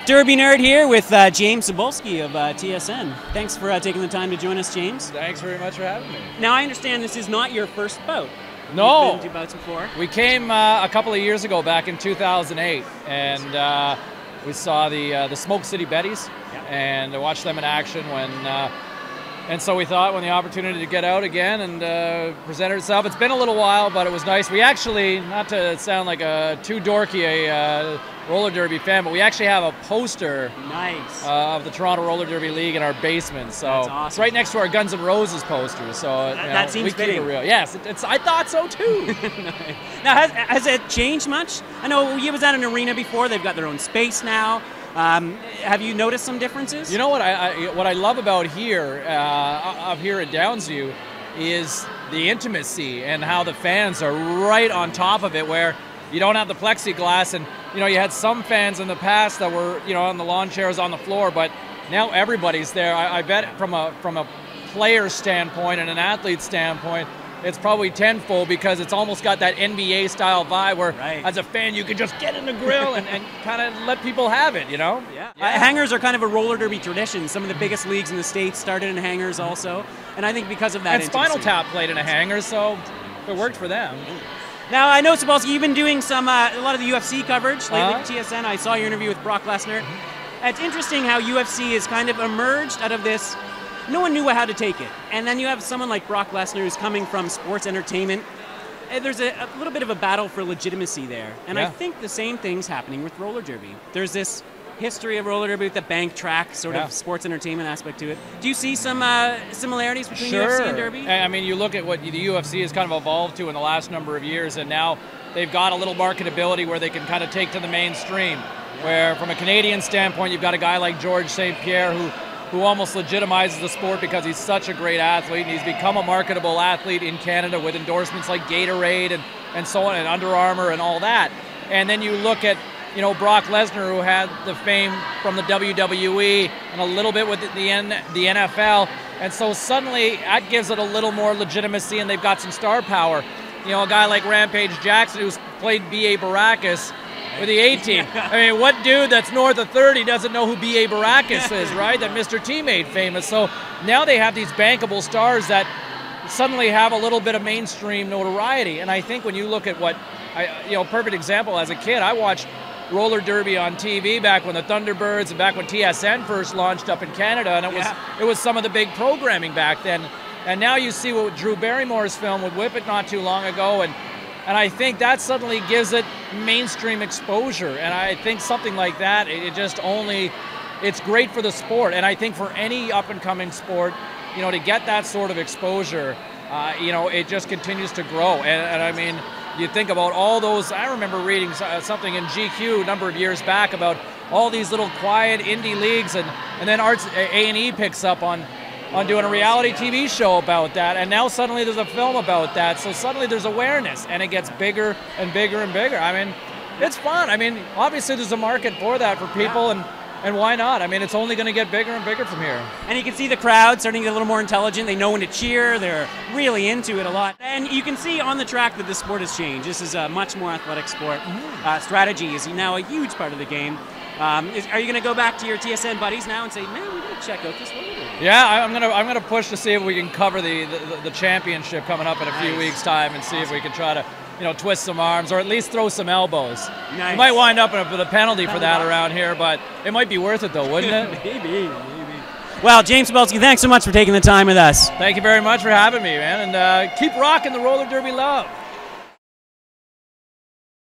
Derby Nerd here with James Cybulski of TSN. Thanks for taking the time to join us, James. Thanks very much for having me. Now, I understand this is not your first bout. No. You've been to bouts before. We came a couple of years ago, back in 2008, and we saw the Smoke City Betties, and I watched them in action and so we thought when the opportunity to get out again and present itself. It's been a little while, but it was nice. We actually, not to sound like too dorky a roller derby fan, but we actually have a poster of the Toronto Roller Derby League in our basement. So that's awesome. It's right next to our Guns N' Roses poster. So that seems we keep fitting. it real. Yes, I thought so too. Now, has it changed much? I know you was at an arena before. They've got their own space now. Have you noticed some differences? You know what I love about here, up here at Downsview, is the intimacy and how the fans are right on top of it, where you don't have the plexiglass, and you had some fans in the past that were on the lawn chairs on the floor, but now everybody's there. I bet from a player standpoint and an athlete standpoint, it's probably tenfold, because it's almost got that NBA style vibe where as a fan you can just get in the grill and kind of let people have it, Yeah. Hangars are kind of a roller derby tradition. Some of the biggest leagues in the States started in hangars also, and I think because of that and Spinal Tap played in a hangar, so it worked for them. Now, I know, Cybulski, you've been doing a lot of the UFC coverage lately with TSN. I saw your interview with Brock Lesnar. It's interesting how UFC has kind of emerged out of this. No one knew how to take it. And then you have someone like Brock Lesnar who's coming from sports entertainment. There's a little bit of a battle for legitimacy there. And I think the same thing's happening with roller derby. There's this history of roller derby with the bank track, sort of sports entertainment aspect to it. Do you see some similarities between UFC and derby? I mean, you look at what the UFC has kind of evolved to in the last number of years, and now they've got a little marketability where they can kind of take to the mainstream. Where from a Canadian standpoint, you've got a guy like George St. Pierre who almost legitimizes the sport because he's such a great athlete, and he's become a marketable athlete in Canada with endorsements like Gatorade and so on, and Under Armour and all that. And then you look at Brock Lesnar, who had the fame from the WWE and a little bit with the NFL, and so suddenly that gives it a little more legitimacy, and they've got some star power. A guy like Rampage Jackson, who's played B.A. Baracus with the A-Team. I mean, what dude that's north of 30 doesn't know who B.A. Baracus is, right? That Mr. T made famous. So now they have these bankable stars that suddenly have a little bit of mainstream notoriety. And I think when you look at perfect example, as a kid, I watched roller derby on TV back when the Thunderbirds and back when TSN first launched up in Canada, and it was some of the big programming back then. And now you see what Drew Barrymore's film with Whip It not too long ago, and I think that suddenly gives it mainstream exposure. And I think something like that, it's great for the sport. And I think for any up-and-coming sport, to get that sort of exposure, it just continues to grow. And I mean, you think about all those. I remember reading something in GQ a number of years back about all these little quiet indie leagues, and then A&E picks up on doing a reality TV show about that, and now suddenly there's a film about that, so suddenly there's awareness, and it gets bigger and bigger and bigger. I mean, it's fun. I mean, obviously there's a market for that for people, and why not? I mean, it's only going to get bigger and bigger from here. And you can see the crowd starting to get a little more intelligent. They know when to cheer. They're really into it a lot. And you can see on the track that the sport has changed. This is a much more athletic sport. Strategy is now a huge part of the game. Are you going to go back to your TSN buddies now and say, man, we got to check out this roller derby? Yeah, I'm gonna push to see if we can cover the championship coming up in a few weeks' time, and see if we can try to twist some arms, or at least throw some elbows. We might wind up with a penalty for that around here, but it might be worth it though, wouldn't it? Maybe. Well, James Cybulski, thanks so much for taking the time with us. Thank you very much for having me, man, and keep rocking the roller derby love.